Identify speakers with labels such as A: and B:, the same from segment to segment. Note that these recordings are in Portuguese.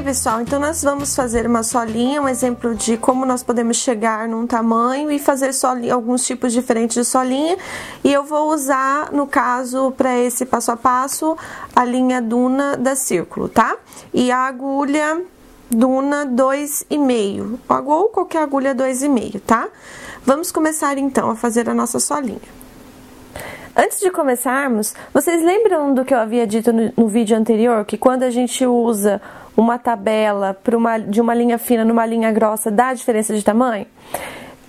A: pessoal, então nós vamos fazer uma solinha, um exemplo de como nós podemos chegar num tamanho e fazer alguns tipos diferentes de solinha. E eu vou usar, no caso, para esse passo a passo, a linha Duna da Círculo, tá? E a agulha Duna 2,5, ou qualquer agulha 2,5, tá? Vamos começar então a fazer a nossa solinha. Antes de começarmos, vocês lembram do que eu havia dito no vídeo anterior? Que quando a gente usa uma tabela de uma linha fina numa linha grossa, dá diferença de tamanho?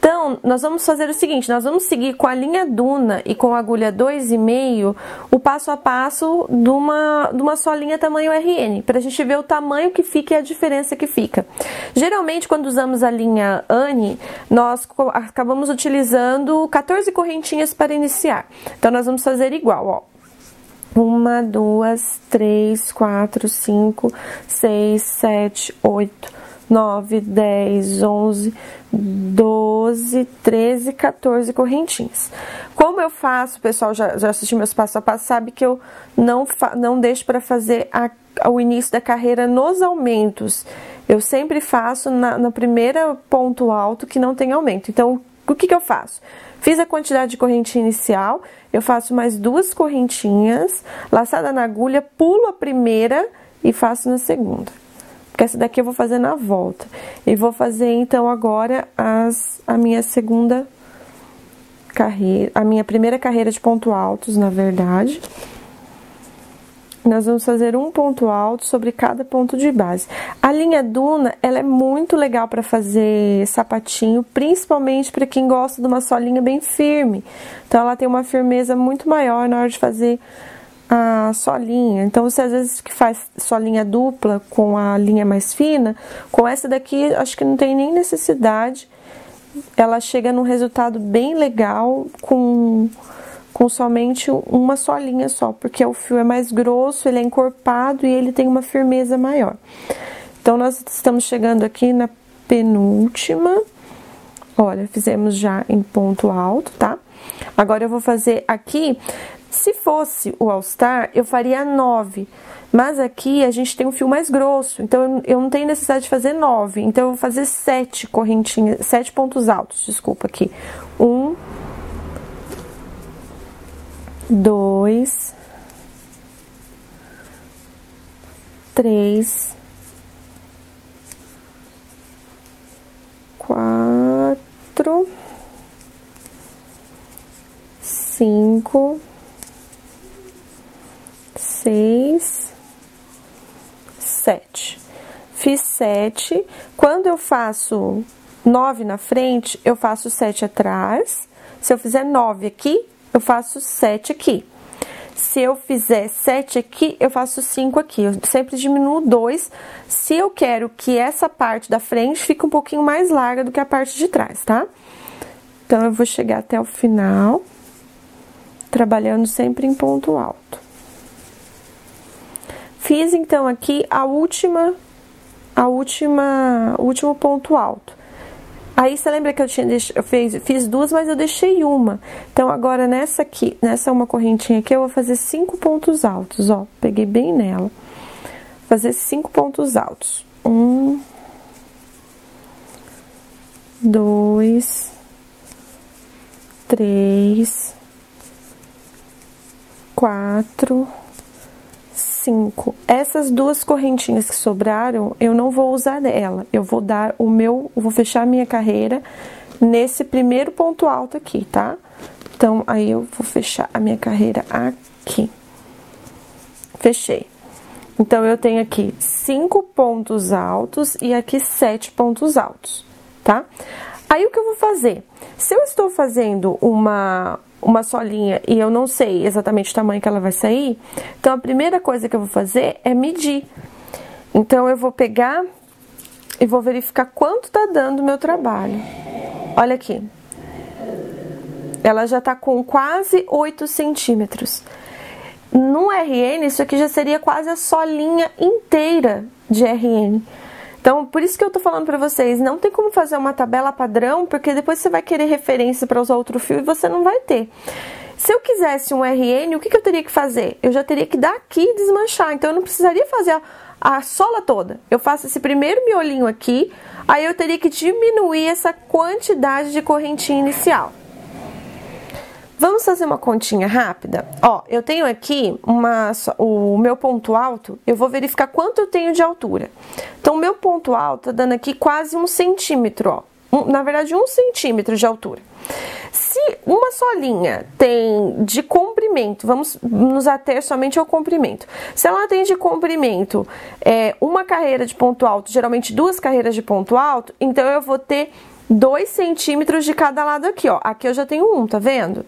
A: Então, nós vamos fazer o seguinte, nós vamos seguir com a linha Duna e com a agulha 2,5 o passo a passo de uma solinha tamanho RN, para a gente ver o tamanho que fica e a diferença que fica. Geralmente, quando usamos a linha Anne, nós acabamos utilizando 14 correntinhas para iniciar. Então, nós vamos fazer igual, ó. 1, 2, 3, 4, 5, 6, 7, 8, 9, 10, 11, 12, 13, 14 correntinhas. Como eu faço, pessoal, já assistiu meus passo a passo, sabe que eu não deixo para fazer o início da carreira nos aumentos. Eu sempre faço na primeira ponto alto que não tem aumento. Então, o que eu faço? Fiz a quantidade de correntinha inicial, eu faço mais 2 correntinhas, laçada na agulha, pulo a primeira e faço na segunda. Porque essa daqui eu vou fazer na volta. E vou fazer, então, agora a minha segunda carreira, a minha primeira carreira de ponto altos, na verdade. Nós vamos fazer um ponto alto sobre cada ponto de base. A linha Duna, ela é muito legal para fazer sapatinho, principalmente para quem gosta de uma solinha bem firme. Então, ela tem uma firmeza muito maior na hora de fazer a solinha. Então, você às vezes que faz solinha dupla com a linha mais fina, com essa daqui acho que não tem nem necessidade. Ela chega num resultado bem legal com somente uma solinha só, porque o fio é mais grosso, ele é encorpado e ele tem uma firmeza maior. Então, nós estamos chegando aqui na penúltima. Olha, fizemos já em ponto alto, tá? Agora eu vou fazer aqui. Se fosse o All Star, eu faria 9, mas aqui a gente tem um fio mais grosso, então eu não tenho necessidade de fazer 9, então eu vou fazer 7 correntinhas, 7 pontos altos, desculpa aqui. 1, 2, 3, 4, 5, 6, 7. Fiz 7. Quando eu faço 9 na frente, eu faço 7 atrás. Se eu fizer 9 aqui, eu faço 7 aqui. Se eu fizer 7 aqui, eu faço 5 aqui. Eu sempre diminuo 2. Se eu quero que essa parte da frente fique um pouquinho mais larga do que a parte de trás, tá? Então, eu vou chegar até o final, trabalhando sempre em ponto alto. Fiz, então, aqui o último ponto alto. Aí, você lembra que eu fiz 2, mas eu deixei uma. Então, agora, nessa uma correntinha aqui, eu vou fazer 5 pontos altos, ó. Peguei bem nela. Fazer 5 pontos altos. 1, 2, 3, 4, 5. Essas 2 correntinhas que sobraram, eu não vou usar ela. Eu vou vou fechar a minha carreira nesse primeiro ponto alto aqui, tá? Então, aí eu vou fechar a minha carreira aqui. Fechei. Então, eu tenho aqui 5 pontos altos e aqui 7 pontos altos, tá? Aí, o que eu vou fazer? Se eu estou fazendo uma solinha e eu não sei exatamente o tamanho que ela vai sair, então a primeira coisa que eu vou fazer é medir. Então, eu vou pegar e vou verificar quanto tá dando o meu trabalho. Olha aqui. Ela já tá com quase 8 centímetros. No RN, isso aqui já seria quase a solinha inteira de RN. Então, por isso que eu tô falando pra vocês, não tem como fazer uma tabela padrão, porque depois você vai querer referência para usar outro fio e você não vai ter. Se eu quisesse um RN, o que eu teria que fazer? Eu já teria que dar aqui e desmanchar, então eu não precisaria fazer a sola toda. Eu faço esse primeiro miolinho aqui, aí eu teria que diminuir essa quantidade de correntinha inicial. Vamos fazer uma continha rápida? Ó, eu tenho aqui o meu ponto alto, eu vou verificar quanto eu tenho de altura. Então, o meu ponto alto tá dando aqui quase 1 centímetro, ó. Na verdade, 1 centímetro de altura. Se uma solinha tem de comprimento, vamos nos ater somente ao comprimento. Se ela tem de comprimento uma carreira de ponto alto, geralmente 2 carreiras de ponto alto, então eu vou ter 2 centímetros de cada lado aqui, ó. Aqui eu já tenho 1, tá vendo?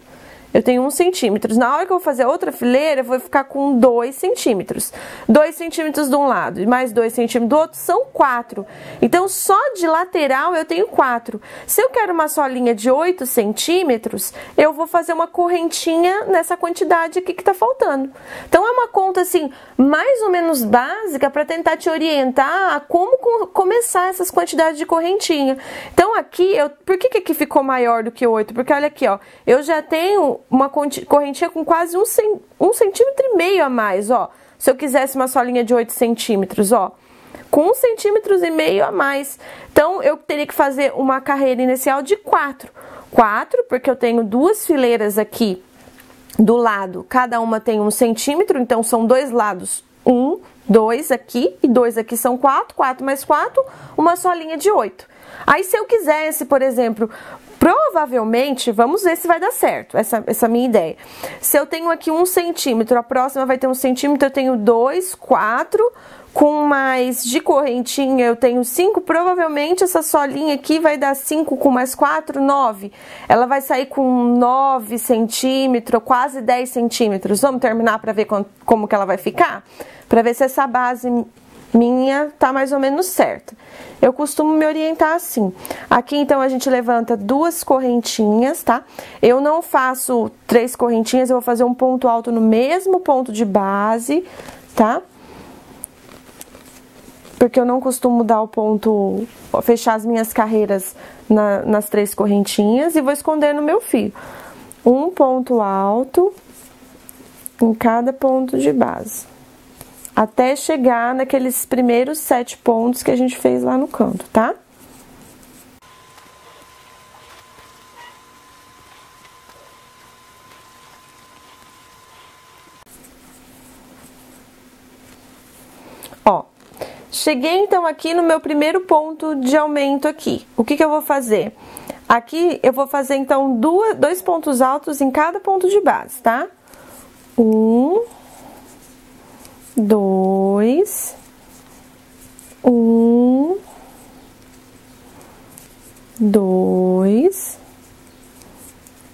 A: Eu tenho 1 centímetro. Na hora que eu vou fazer outra fileira, eu vou ficar com 2 centímetros. 2 centímetros de um lado e mais 2 centímetros do outro são 4. Então, só de lateral eu tenho 4. Se eu quero uma solinha de 8 centímetros, eu vou fazer uma correntinha nessa quantidade aqui que tá faltando. Então, é uma conta, assim, mais ou menos básica para tentar te orientar a como começar essas quantidades de correntinha. Então, aqui, por que aqui ficou maior do que 8? Porque, olha aqui, ó, eu já tenho uma correntinha com quase 1,5 centímetro a mais, ó. Se eu quisesse uma solinha de 8 centímetros, ó, com 1,5 centímetros a mais. Então, eu teria que fazer uma carreira inicial de 4. 4, porque eu tenho 2 fileiras aqui do lado, cada uma tem 1 centímetro, então são 2 lados, 1, 2 aqui e 2 aqui são 4, 4 mais 4, uma solinha de 8. Aí, se eu quisesse, por exemplo, provavelmente, vamos ver se vai dar certo, essa minha ideia. Se eu tenho aqui 1 centímetro, a próxima vai ter 1 centímetro, eu tenho 2, 4, com mais de correntinha eu tenho 5, provavelmente essa solinha aqui vai dar 5 com mais 4, 9. Ela vai sair com 9 centímetros, quase 10 centímetros. Vamos terminar para ver como que ela vai ficar? Para ver se essa base minha tá mais ou menos certa. Eu costumo me orientar assim. Aqui, então, a gente levanta 2 correntinhas, tá? Eu não faço 3 correntinhas, eu vou fazer um ponto alto no mesmo ponto de base, tá? Porque eu não costumo dar o ponto, fechar as minhas carreiras nas 3 correntinhas e vou esconder no meu fio. Um ponto alto em cada ponto de base. Até chegar naqueles primeiros 7 pontos que a gente fez lá no canto, tá? Ó, cheguei então aqui no meu primeiro ponto de aumento aqui. O que eu vou fazer? Aqui eu vou fazer então 2 pontos altos em cada ponto de base, tá? 1, 2, 1, 2,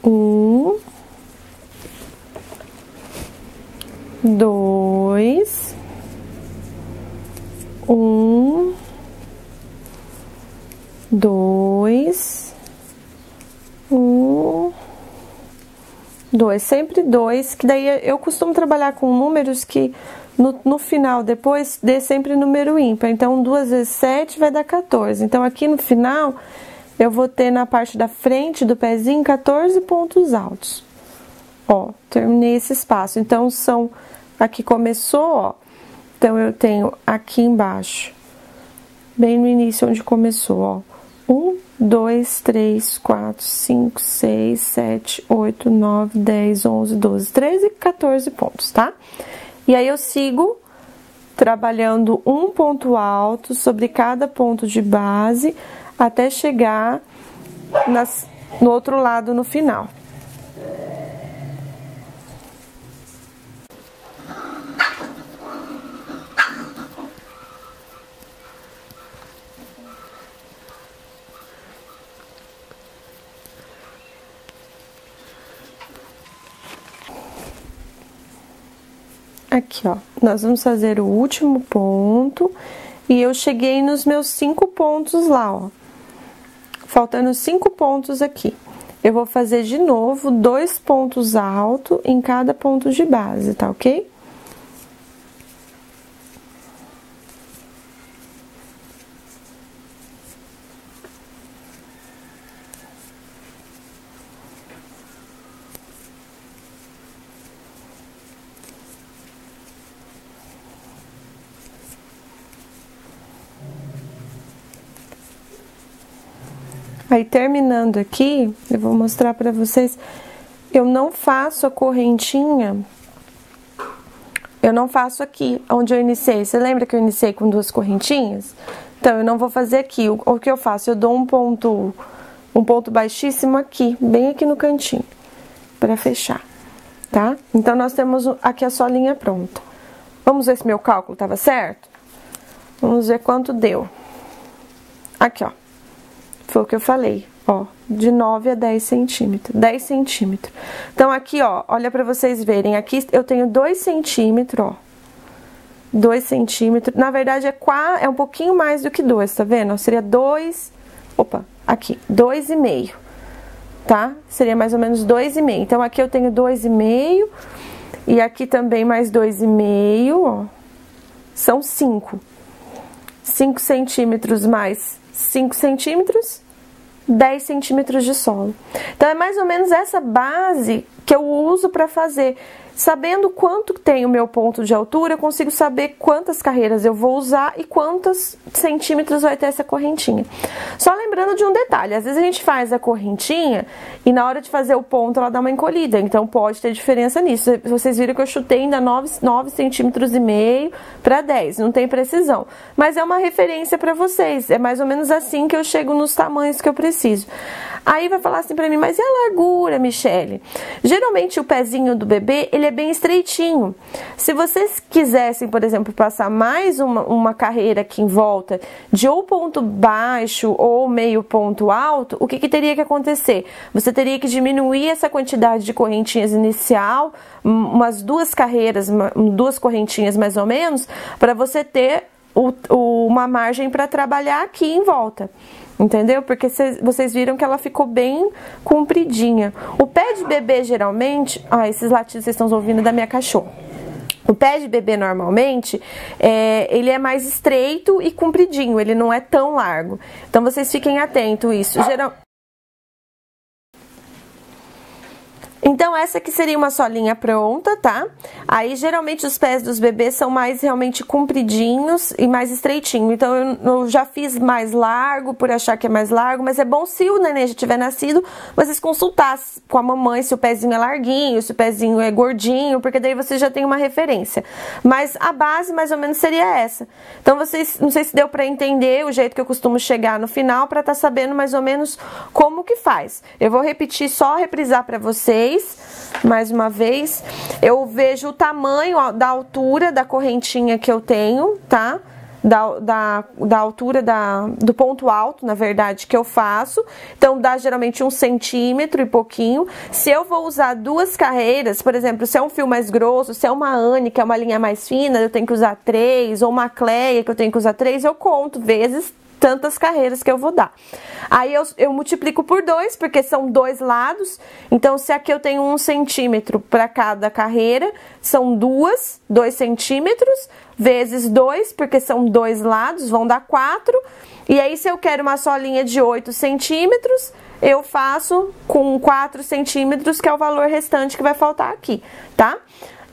A: 1, 2, 1, 2, 1, 2, sempre 2, que daí eu costumo trabalhar com números que no final, depois, dê sempre número ímpar. Então, 2 vezes 7 vai dar 14. Então, aqui no final, eu vou ter na parte da frente do pezinho 14 pontos altos. Ó, terminei esse espaço. Então, aqui começou, ó. Então, eu tenho aqui embaixo, bem no início onde começou, ó. 1, 2, 3, 4, 5, 6, 7, 8, 9, 10, 11, 12, 13 e 14 pontos, tá? E aí, eu sigo trabalhando um ponto alto sobre cada ponto de base até chegar no outro lado no final. Aqui, ó, nós vamos fazer o último ponto e eu cheguei nos meus 5 pontos lá, ó. Faltando 5 pontos aqui. Eu vou fazer de novo 2 pontos altos em cada ponto de base, tá ok? Aí, terminando aqui, eu vou mostrar pra vocês, eu não faço a correntinha, eu não faço aqui, onde eu iniciei. Você lembra que eu iniciei com 2 correntinhas? Então, eu não vou fazer aqui. O que eu faço? Eu dou um ponto baixíssimo aqui, bem aqui no cantinho, pra fechar, tá? Então, nós temos aqui a solinha pronta. Vamos ver se meu cálculo tava certo? Vamos ver quanto deu. Aqui, ó. Foi o que eu falei, ó, de 9 a 10 centímetros, 10 centímetros. Então, aqui, ó, olha pra vocês verem, aqui eu tenho 2 centímetros, ó. 2 centímetros, na verdade é um pouquinho mais do que 2, tá vendo? Seria 2, opa, aqui, 2,5, tá? Seria mais ou menos 2,5. Então, aqui eu tenho 2,5 e aqui também mais 2,5, ó. São 5. 5 centímetros mais 5 centímetros, 10 centímetros de solo. Então, é mais ou menos essa base que eu uso para fazer. Sabendo quanto tem o meu ponto de altura, eu consigo saber quantas carreiras eu vou usar e quantos centímetros vai ter essa correntinha. Só lembrando de um detalhe, às vezes a gente faz a correntinha e na hora de fazer o ponto ela dá uma encolhida, então pode ter diferença nisso. Vocês viram que eu chutei ainda 9 centímetros e meio para 10, não tem precisão. Mas é uma referência para vocês, é mais ou menos assim que eu chego nos tamanhos que eu preciso. Aí vai falar assim pra mim, mas e a largura, Michele? Geralmente o pezinho do bebê, ele é bem estreitinho. Se vocês quisessem, por exemplo, passar mais uma carreira aqui em volta de ou ponto baixo ou meio ponto alto, o que teria que acontecer? Você teria que diminuir essa quantidade de correntinhas inicial, umas 2 carreiras, 2 correntinhas mais ou menos, para você ter uma margem para trabalhar aqui em volta. Entendeu? Porque vocês viram que ela ficou bem compridinha. O pé de bebê, geralmente... Ah, esses latidos vocês estão ouvindo da minha cachorra. O pé de bebê, normalmente, ele é mais estreito e compridinho. Ele não é tão largo. Então, vocês fiquem atentos a isso. Então, essa aqui seria uma solinha pronta, tá? Aí, geralmente, os pés dos bebês são mais realmente compridinhos e mais estreitinhos. Então, eu já fiz mais largo, por achar que é mais largo. Mas é bom, se o neném já tiver nascido, vocês consultassem com a mamãe se o pezinho é larguinho, se o pezinho é gordinho, porque daí você já tem uma referência. Mas a base, mais ou menos, seria essa. Então, vocês, não sei se deu pra entender o jeito que eu costumo chegar no final, pra tá sabendo mais ou menos como que faz. Eu vou repetir, só reprisar pra vocês. Mais uma vez, eu vejo o tamanho, ó, da altura da correntinha que eu tenho, tá? Da altura do ponto alto, na verdade, que eu faço. Então, dá geralmente 1 centímetro e pouquinho. Se eu vou usar 2 carreiras, por exemplo, se é um fio mais grosso, se é uma Anne, que é uma linha mais fina, eu tenho que usar 3, ou uma Cleia, que eu tenho que usar 3, eu conto vezes tantas carreiras que eu vou dar. Aí eu multiplico por 2, porque são 2 lados. Então, se aqui eu tenho 1 centímetro para cada carreira, são 2 centímetros, vezes 2, porque são 2 lados, vão dar 4. E aí, se eu quero uma solinha de 8 centímetros, eu faço com 4 centímetros, que é o valor restante que vai faltar aqui, tá?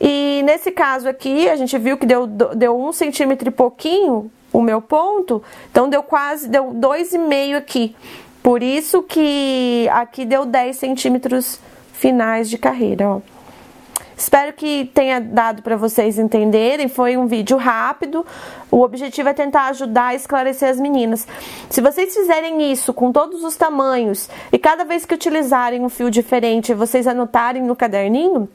A: E nesse caso aqui, a gente viu que deu 1 centímetro e pouquinho, o meu ponto, então deu 2,5 aqui. Por isso que aqui deu 10 centímetros finais de carreira, ó. Espero que tenha dado para vocês entenderem, foi um vídeo rápido, o objetivo é tentar ajudar a esclarecer as meninas. Se vocês fizerem isso com todos os tamanhos, e cada vez que utilizarem um fio diferente, vocês anotarem no caderninho,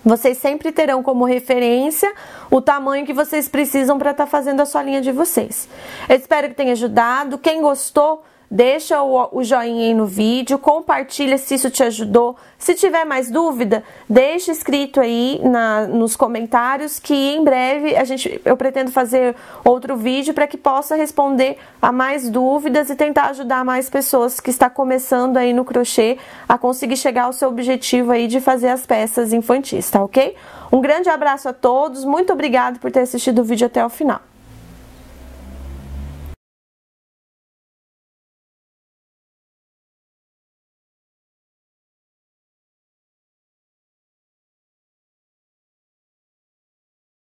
A: vocês sempre terão como referência o tamanho que vocês precisam para estar fazendo a solinha de vocês. Eu espero que tenha ajudado. Quem gostou, deixa o joinha aí no vídeo, compartilha se isso te ajudou. Se tiver mais dúvida, deixa escrito aí nos comentários, que em breve eu pretendo fazer outro vídeo para que possa responder a mais dúvidas e tentar ajudar mais pessoas que estão começando aí no crochê a conseguir chegar ao seu objetivo aí de fazer as peças infantis, tá ok? Um grande abraço a todos, muito obrigada por ter assistido o vídeo até o final.